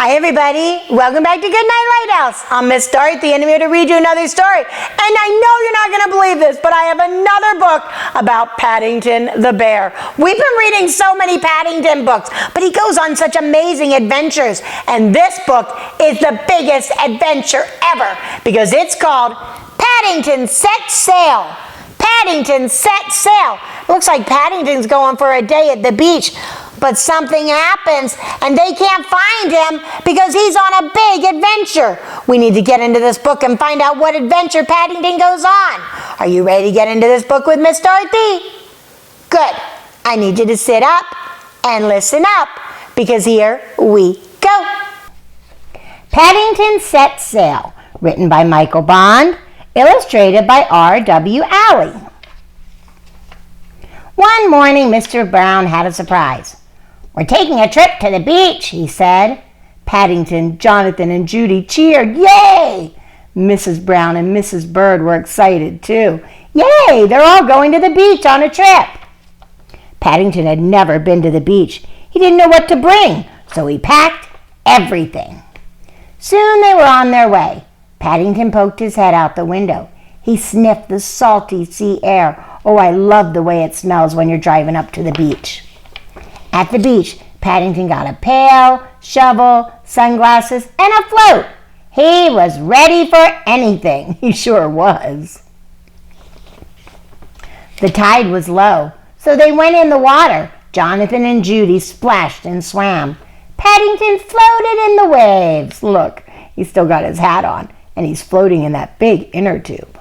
Hi everybody, welcome back to Goodnight Lighthouse. I'm Miss Dorothy and I'm here to read you another story. And I know you're not going to believe this, but I have another book about Paddington the Bear. We've been reading so many Paddington books, but he goes on such amazing adventures. And this book is the biggest adventure ever because it's called Paddington Sets Sail. Paddington Sets Sail. Looks like Paddington's going for a day at the beach. But something happens and they can't find him because he's on a big adventure. We need to get into this book and find out what adventure Paddington goes on. Are you ready to get into this book with Miss Dorothy? Good. I need you to sit up and listen up because here we go. Paddington Sets Sail, written by Micheal Bond, illustrated by R.W. Alley. One morning, Mr. Brown had a surprise. "We're taking a trip to the beach," he said. Paddington, Jonathan, and Judy cheered. Yay! Mrs. Brown and Mrs. Bird were excited too. Yay! They're all going to the beach on a trip. Paddington had never been to the beach. He didn't know what to bring, so he packed everything. Soon they were on their way. Paddington poked his head out the window. He sniffed the salty sea air. Oh, I love the way it smells when you're driving up to the beach. At the beach, Paddington got a pail, shovel, sunglasses, and a float. He was ready for anything. He sure was. The tide was low, so they went in the water. Jonathan and Judy splashed and swam. Paddington floated in the waves. Look, he's still got his hat on, and he's floating in that big inner tube.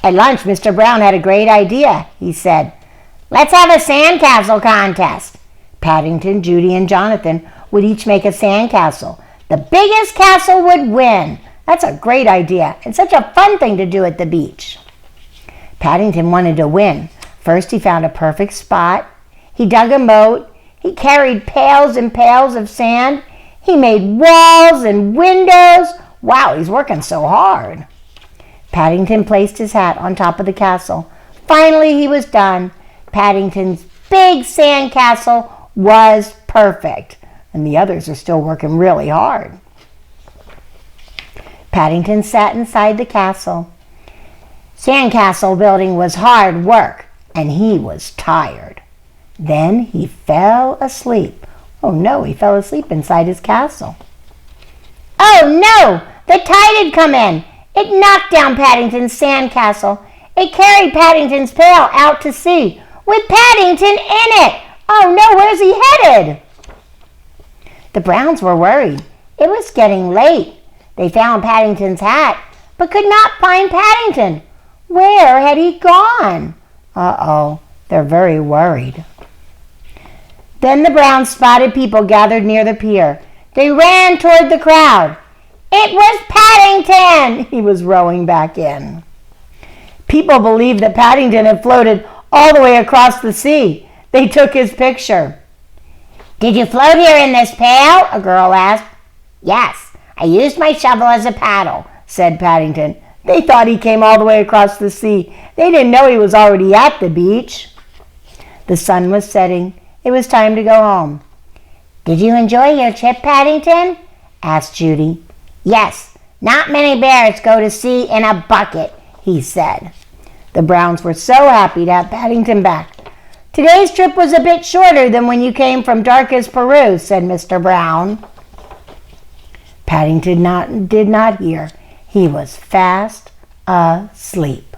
At lunch, Mr. Brown had a great idea. He said, "Let's have a sandcastle contest." Paddington, Judy, and Jonathan would each make a sandcastle. The biggest castle would win. That's a great idea and such a fun thing to do at the beach. Paddington wanted to win. First, he found a perfect spot. He dug a moat. He carried pails and pails of sand. He made walls and windows. Wow, he's working so hard. Paddington placed his hat on top of the castle. Finally, he was done. Paddington's big sand castle was perfect, and the others are still working really hard. Paddington sat inside the castle. Sandcastle building was hard work, and he was tired. Then he fell asleep. Oh no, he fell asleep inside his castle. Oh no, the tide had come in. It knocked down Paddington's sandcastle. It carried Paddington's pail out to sea with Paddington in it. Oh no, where's he headed? The Browns were worried. It was getting late. They found Paddington's hat, but could not find Paddington. Where had he gone? Uh-oh, they're very worried. Then the Browns spotted people gathered near the pier. They ran toward the crowd. It was Paddington! He was rowing back in. People believed that Paddington had floated all the way across the sea. They took his picture. "Did you float here in this pail?" a girl asked. "Yes, I used my shovel as a paddle," said Paddington. They thought he came all the way across the sea. They didn't know he was already at the beach. The sun was setting. It was time to go home. "Did you enjoy your trip, Paddington?" asked Judy. "Yes, not many bears go to sea in a bucket," he said. The Browns were so happy to have Paddington back. "Today's trip was a bit shorter than when you came from Darkest Peru," said Mr. Brown. Paddington did not hear. He was fast asleep.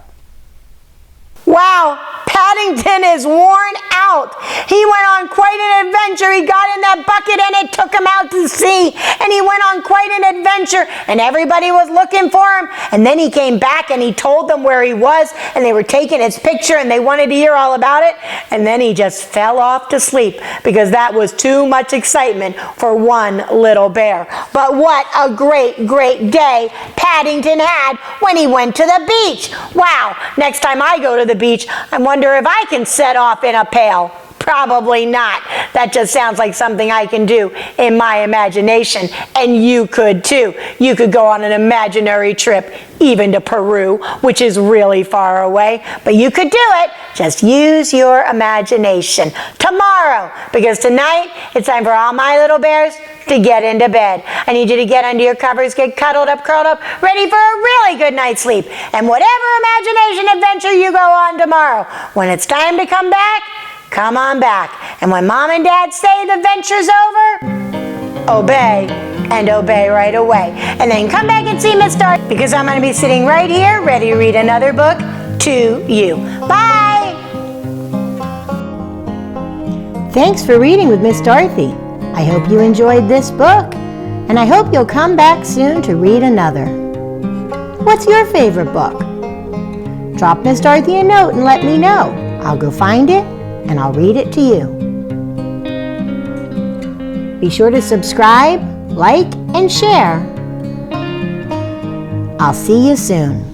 Wow, Paddington is worn out. He went on quite an adventure. He got in that bucket and it took him out to sea. And he went on quite an adventure and everybody was looking for him. And then he came back and he told them where he was and they were taking his picture and they wanted to hear all about it. And then he just fell off to sleep because that was too much excitement for one little bear. But what a great, great day Paddington had when he went to the beach. Wow, next time I go to the beach, I wonder if I can set off in a pail. Probably not. That just sounds like something I can do in my imagination, and you could too. You could go on an imaginary trip, even to Peru, which is really far away, but you could do it. Just use your imagination. Tomorrow, because tonight it's time for all my little bears to get into bed. I need you to get under your covers, get cuddled up, curled up, ready for a really good night's sleep. And whatever imagination adventure you go on tomorrow, when it's time to come back, come on back. And when Mom and Dad say the adventure's over, obey, and obey right away. And then come back and see Miss Dorothy, because I'm going to be sitting right here ready to read another book to you. Bye! Thanks for reading with Miss Dorothy. I hope you enjoyed this book, and I hope you'll come back soon to read another. What's your favorite book? Drop Miss Dorothy a note and let me know. I'll go find it, and I'll read it to you. Be sure to subscribe, like, and share. I'll see you soon.